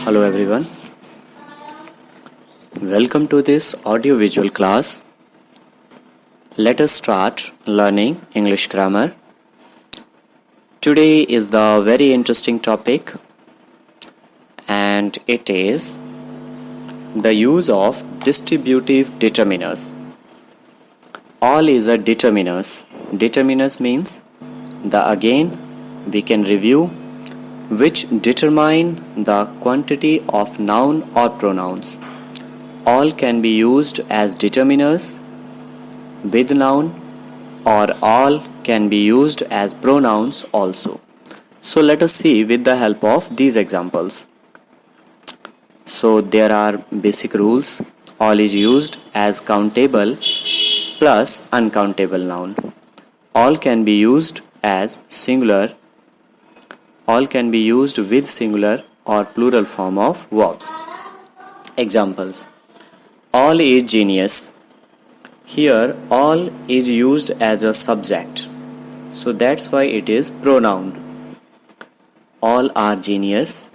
Hello everyone, welcome to this audio-visual class. Let us start learning English grammar. Today is the very interesting topic and it is the use of distributive determiners. All is a determiners. Determiners means again we can review which determine the quantity of noun or pronouns. All can be used as determiners with noun or all can be used as pronouns also. So let us see with the help of these examples. So there are basic rules. All is used as countable plus uncountable noun. All can be used as singular. All can be used with singular or plural form of verbs. Examples. All is genius. Here all is used as a subject. So that's why it is pronoun. All are genius.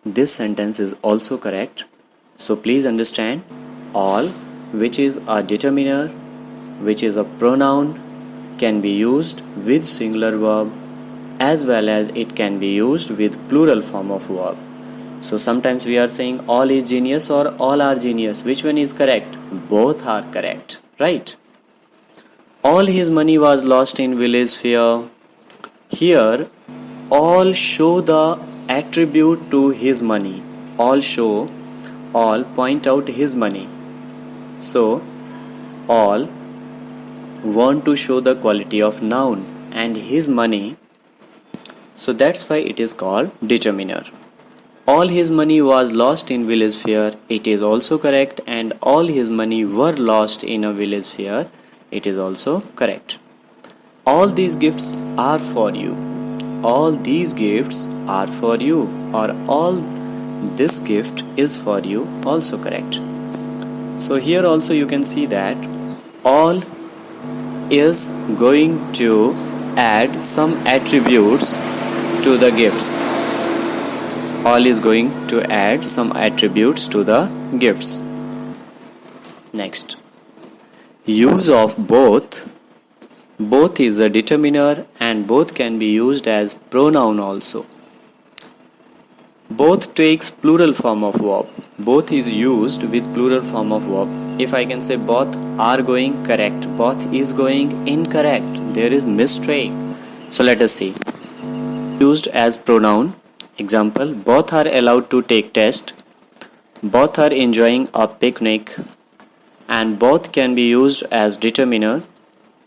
This sentence is also correct. So please understand, all, which is a determiner, which is a pronoun, can be used with singular verb as well as it can be used with plural form of verb. So sometimes we are saying all is genius or all are genius. Which one is correct? Both are correct, right? All his money was lost in village fair. Here all show the attribute to his money. All point out his money. So all want to show the quality of noun and his money. So that's why it is called determiner. All his money was lost in village fair. It is also correct. And all his money were lost in a village fair. It is also correct. All these gifts are for you. All these gifts are for you. Or all this gift is for you. Also correct. So here also you can see that all is going to add some attributes to the gifts. All is going to add some attributes to the gifts. Next, use of both. Both is a determiner and both can be used as pronoun also. Both takes plural form of verb. Both is used with plural form of verb. If I can say both are going correct, both is going incorrect, there is mistake. So let us see. Used as pronoun. Example, both are allowed to take test. Both are enjoying a picnic. And both can be used as determiner.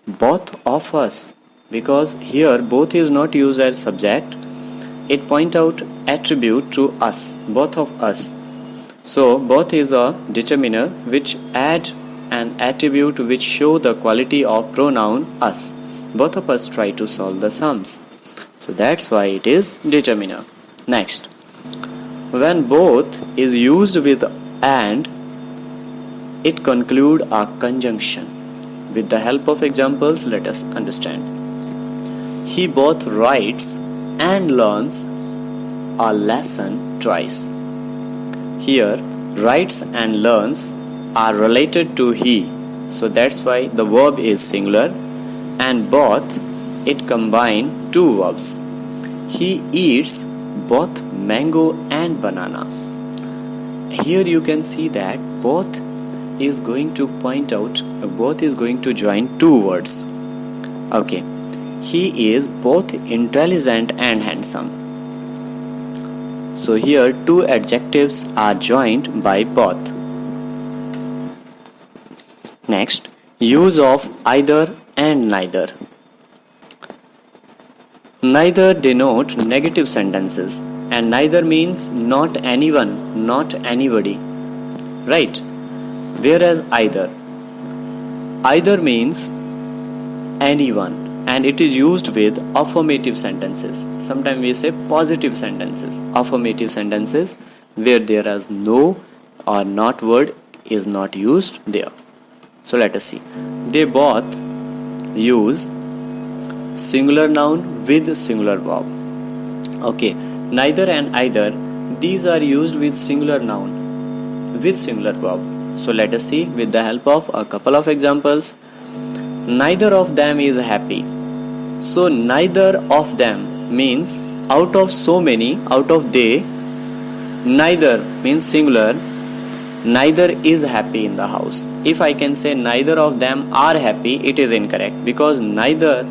Both of us. Because here both is not used as subject. It point out attribute to us. Both of us. So both is a determiner which add an attribute which show the quality of pronoun us. Both of us try to solve the sums. So that's why it is determiner. Next, when both is used with and, it conclude a conjunction. With the help of examples, let us understand. He both writes and learns a lesson twice. Here, writes and learns are related to he. So that's why the verb is singular and both it combine two verbs. He eats both mango and banana. Here you can see that both is going to point out, both is going to join two words. Okay. He is both intelligent and handsome. So here two adjectives are joined by both. Next, use of either and neither. Neither denote negative sentences and neither means not anyone, not anybody, right? Whereas either means anyone and it is used with affirmative sentences. Sometimes we say positive sentences. Affirmative sentences where there is no or not word is not used there. So let us see. They both use singular noun with singular verb. Okay, neither and either these are used with singular noun, with singular verb. So let us see with the help of a couple of examples. Neither of them is happy. So neither of them means out of so many, out of they, neither means singular, neither is happy in the house. If I can say neither of them are happy, it is incorrect, because neither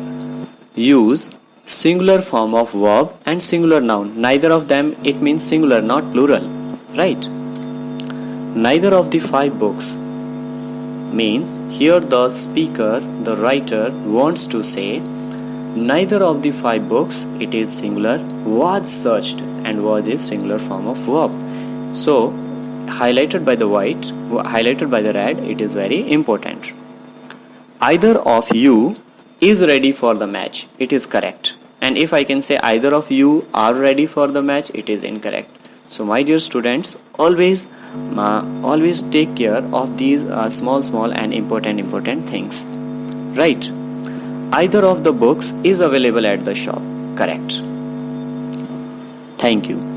use singular form of verb and singular noun. Neither of them, it means singular, not plural, right? Neither of the 5 books means here the speaker, the writer wants to say neither of the 5 books, it is singular, was searched, and was is singular form of verb. So highlighted by the white, highlighted by the red, it is very important. Either of you is ready for the match, it is correct. And if I can say either of you are ready for the match, it is incorrect. So my dear students, always take care of these small and important things, right? Either of the books is available at the shop, correct. Thank you.